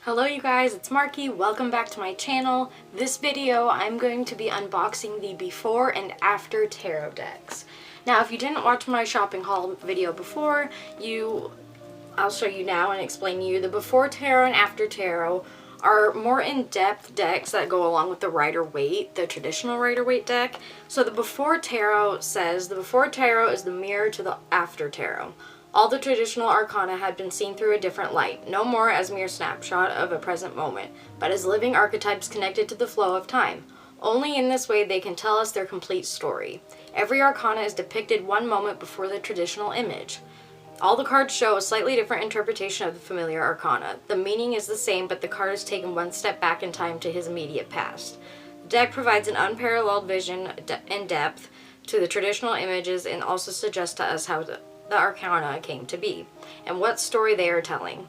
Hello you guys, it's Marky. Welcome back to my channel. This video I'm going to be unboxing the before and after tarot decks. Now if you didn't watch my shopping haul video before, I'll show you now and explain to you the before tarot and after tarot are more in-depth decks that go along with the Rider Waite, the traditional Rider Waite deck. So the before tarot says the before tarot is the mirror to the after tarot. All the traditional arcana had been seen through a different light, no more as mere snapshot of a present moment, but as living archetypes connected to the flow of time. Only in this way they can tell us their complete story. Every arcana is depicted one moment before the traditional image. All the cards show a slightly different interpretation of the familiar arcana. The meaning is the same, but the card is taken one step back in time to his immediate past. The deck provides an unparalleled vision and depth to the traditional images and also suggests to us how the arcana came to be, and what story they are telling.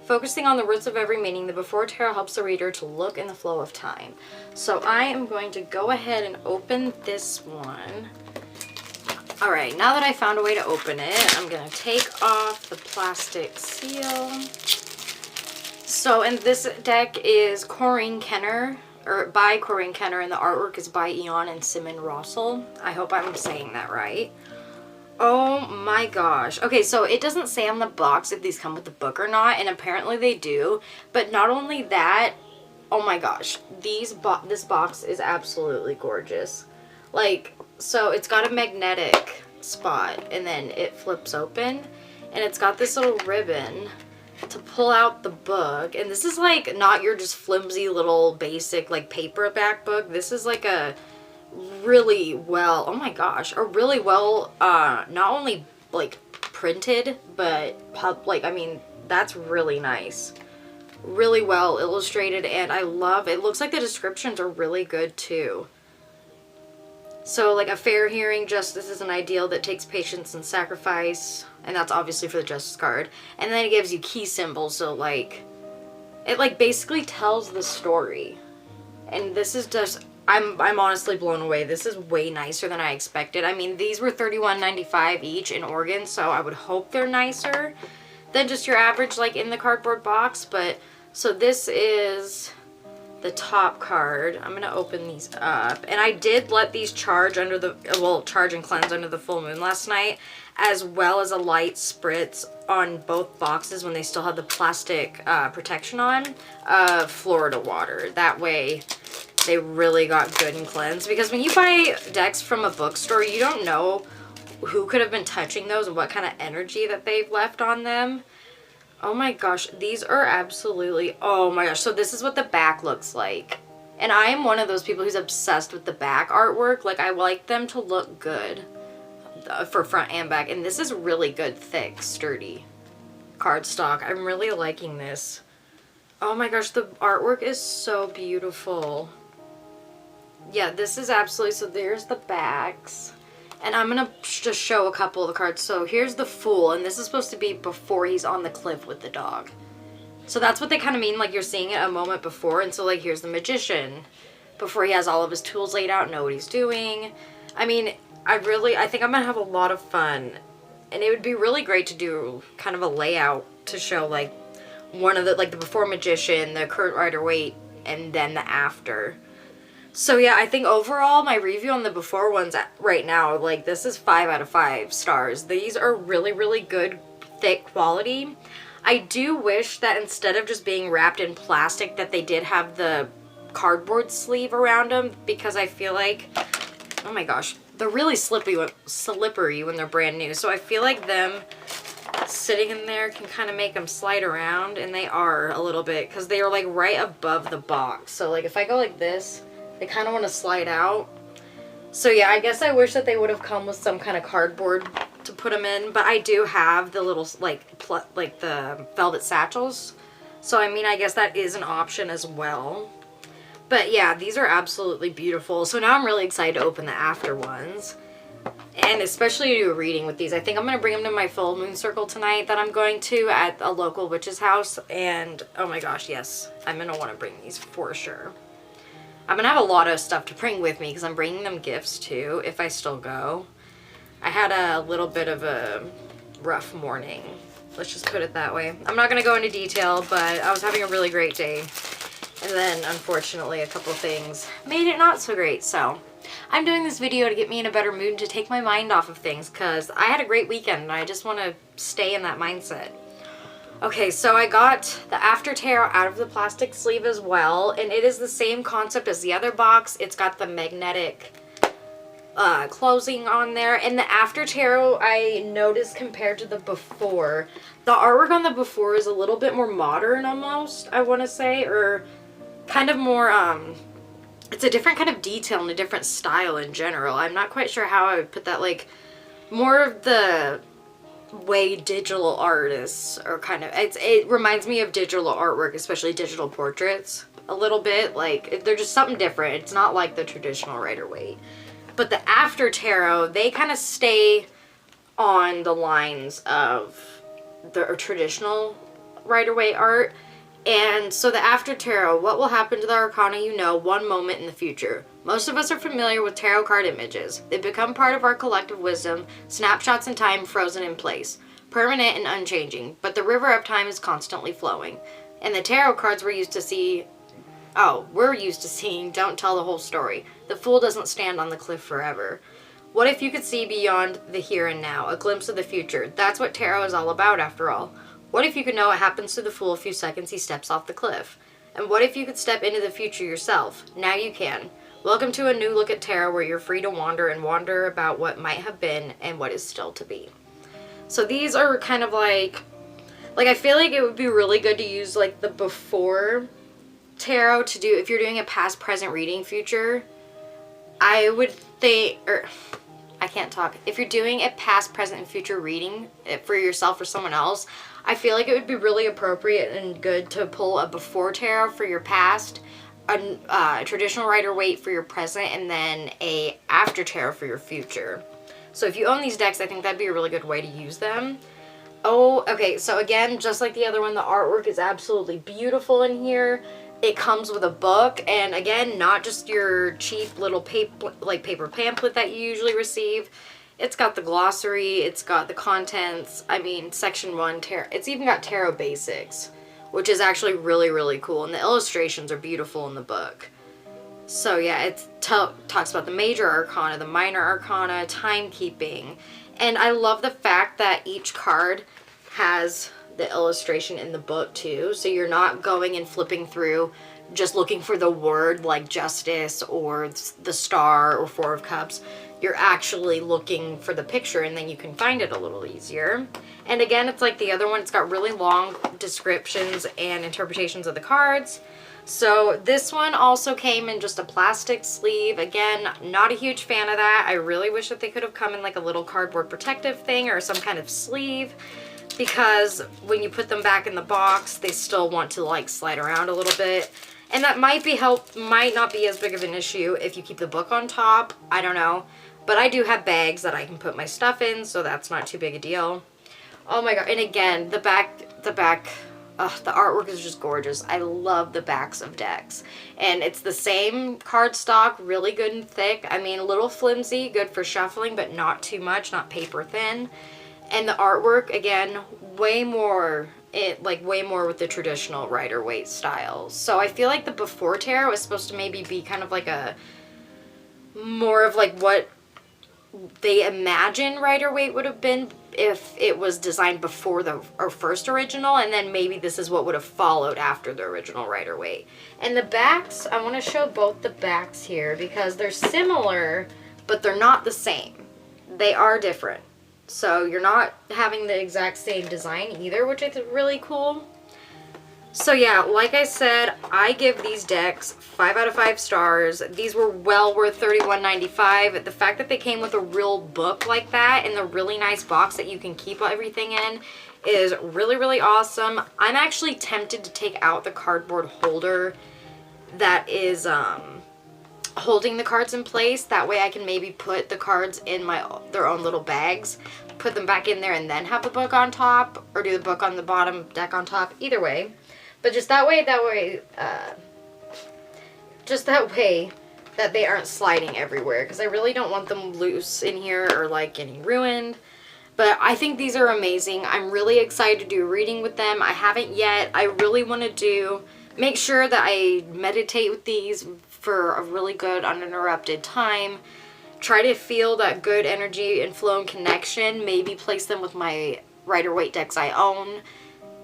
Focusing on the roots of every meaning, the before tarot helps the reader to look in the flow of time. So I am going to go ahead and open this one. Alright, now that I found a way to open it, I'm going to take off the plastic seal. So, and this deck is Corinne Kenner, or by Corinne Kenner, and the artwork is by Eon and Simon Rossel. I hope I'm saying that right. Oh my gosh. Okay, so it doesn't say on the box if these come with the book or not, and apparently they do. But not only that, oh my gosh, this box is absolutely gorgeous. Like, so it's got a magnetic spot, and then it flips open, and it's got this little ribbon to pull out the book. And this is like not your just flimsy little basic like paperback book. This is like a really well, oh my gosh, a really well, not only like printed, but like, I mean, that's really nice. Really well illustrated, and I love, it looks like the descriptions are really good too. So like a fair hearing, justice is an ideal that takes patience and sacrifice, and that's obviously for the justice card. And then it gives you key symbols, so like, it like basically tells the story. And this is just, I'm honestly blown away. This is way nicer than I expected. I mean, these were $31.95 each in Oregon, so I would hope they're nicer than just your average, like, in the cardboard box. But, so this is the top card. I'm going to open these up. And I did let these charge under the, well, charge and cleanse under the full moon last night, as well as a light spritz on both boxes when they still had the plastic protection on, of Florida water. That way they really got good and cleansed, because when you buy decks from a bookstore, you don't know who could have been touching those and what kind of energy that they've left on them. Oh my gosh, these are absolutely, oh my gosh. So this is what the back looks like. And I am one of those people who's obsessed with the back artwork. Like, I like them to look good for front and back. And this is really good, thick, sturdy cardstock. I'm really liking this. Oh my gosh, the artwork is so beautiful. Yeah, this is absolutely, so there's the backs. And I'm going to just show a couple of the cards. So here's the Fool, and this is supposed to be before he's on the cliff with the dog. So that's what they kind of mean, like you're seeing it a moment before. And so like here's the Magician, before he has all of his tools laid out and know what he's doing. I mean, I think I'm going to have a lot of fun. And it would be really great to do kind of a layout to show like one of the, like the before Magician, the current Rider Waite, and then the after. So yeah, I think overall my review on the before ones right now, like this is 5 out of 5 stars. These are really, really good, thick quality. I do wish that instead of just being wrapped in plastic, that they did have the cardboard sleeve around them, because I feel like, oh my gosh, they're really slippery when they're brand new. So I feel like them sitting in there can kind of make them slide around, and they are a little bit, because they are like right above the box. So like if I go like this, they kind of want to slide out. So yeah, I guess I wish that they would have come with some kind of cardboard to put them in, but I do have the little like the velvet satchels. So I mean, I guess that is an option as well. But yeah, these are absolutely beautiful. So now I'm really excited to open the after ones, and especially to do a reading with these. I think I'm going to bring them to my full moon circle tonight that I'm going to at a local witch's house. And oh my gosh, yes, I'm going to want to bring these for sure. I'm going to have a lot of stuff to bring with me, because I'm bringing them gifts too, if I still go. I had a little bit of a rough morning Let's just put it that way. I'm not going to go into detail, but I was having a really great day. And then, unfortunately, a couple things made it not so great. So, I'm doing this video to get me in a better mood, to take my mind off of things, because I had a great weekend and I just want to stay in that mindset. Okay, so I got the After Tarot out of the plastic sleeve as well, and it is the same concept as the other box. It's got the magnetic closing on there, and the After Tarot, I noticed compared to the before, the artwork on the before is a little bit more modern almost, I want to say, or kind of more, it's a different kind of detail and a different style in general. I'm not quite sure how I would put that, like, more of the way digital artists are kind of, it reminds me of digital artwork, especially digital portraits, a little bit. Like, they're just something different. It's not like the traditional Rider Waite. But the After Tarot, they kind of stay on the lines of the traditional Rider Waite art. And so the After Tarot, what will happen to the arcana you know one moment in the future? Most of us are familiar with tarot card images. They become part of our collective wisdom, snapshots in time frozen in place, permanent and unchanging, but the river of time is constantly flowing. And the tarot cards we're used to seeing don't tell the whole story. The fool doesn't stand on the cliff forever. What if you could see beyond the here and now, a glimpse of the future? That's what tarot is all about, after all. What if you could know what happens to the fool a few seconds he steps off the cliff? And what if you could step into the future yourself? Now you can. Welcome to a new look at tarot where you're free to wander and wonder about what might have been and what is still to be. So these are kind of like I feel like it would be really good to use like the before tarot to do, if you're doing a past, present, reading, future. I would think, or I can't talk. If you're doing a past, present, and future reading for yourself or someone else, I feel like it would be really appropriate and good to pull a before tarot for your past, a traditional Rider Waite for your present, and then a After Tarot for your future. So if you own these decks, I think that'd be a really good way to use them. Oh, okay, so again, just like the other one, the artwork is absolutely beautiful in here. It comes with a book, and again, not just your cheap little paper pamphlet that you usually receive. It's got the glossary, it's got the contents, I mean, section 1, tarot. It's even got tarot basics, which is actually really, really cool, and the illustrations are beautiful in the book. So yeah, it talks about the major arcana, the minor arcana, timekeeping, and I love the fact that each card has the illustration in the book too, so you're not going and flipping through just looking for the word like justice or the star or 4 of cups. You're actually looking for the picture, and then you can find it a little easier. And again, it's like the other one, it's got really long descriptions and interpretations of the cards. So this one also came in just a plastic sleeve. Again, not a huge fan of that. I really wish that they could have come in like a little cardboard protective thing or some kind of sleeve, because when you put them back in the box, they still want to like slide around a little bit. And that might not be as big of an issue if you keep the book on top. I don't know. But I do have bags that I can put my stuff in, so that's not too big a deal. Oh my god, and again, the artwork is just gorgeous. I love the backs of decks. And it's the same cardstock, really good and thick. I mean, a little flimsy, good for shuffling, but not too much, not paper thin. And the artwork, again, way more with the traditional Rider Waite style. So I feel like the before tarot is supposed to maybe be kind of like a more of like what they imagine Rider Waite would have been if it was designed before the first original, and then maybe this is what would have followed after the original Rider Waite. And the backs, I want to show both the backs here because they're similar, but they're not the same. They are different. So you're not having the exact same design either, which is really cool. So yeah, like I said, I give these decks 5 out of 5 stars. These were well worth $31.95. The fact that they came with a real book like that and the really nice box that you can keep everything in is really, really awesome. I'm actually tempted to take out the cardboard holder that is holding the cards in place. That way I can maybe put the cards in their own little bags, put them back in there, and then have the book on top, or do the book on the bottom, deck on top, either way. But just that way that they aren't sliding everywhere, because I really don't want them loose in here or like getting ruined. But I think these are amazing. I'm really excited to do a reading with them. I haven't yet. I really want to make sure that I meditate with these for a really good uninterrupted time. Try to feel that good energy and flow and connection. Maybe place them with my Rider Waite decks I own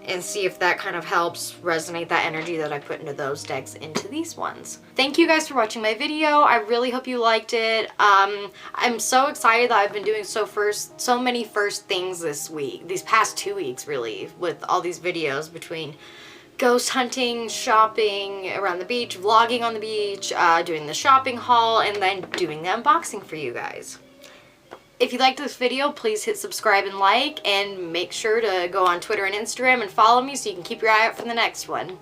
and see if that kind of helps resonate that energy that I put into those decks into these ones. Thank you guys for watching my video. I really hope you liked it. I'm so excited that I've been doing so many first things this week, these past 2 weeks really, with all these videos between ghost hunting, shopping around the beach, vlogging on the beach, doing the shopping haul, and then doing the unboxing for you guys. If you liked this video, please hit subscribe and like, and make sure to go on Twitter and Instagram and follow me so you can keep your eye out for the next one.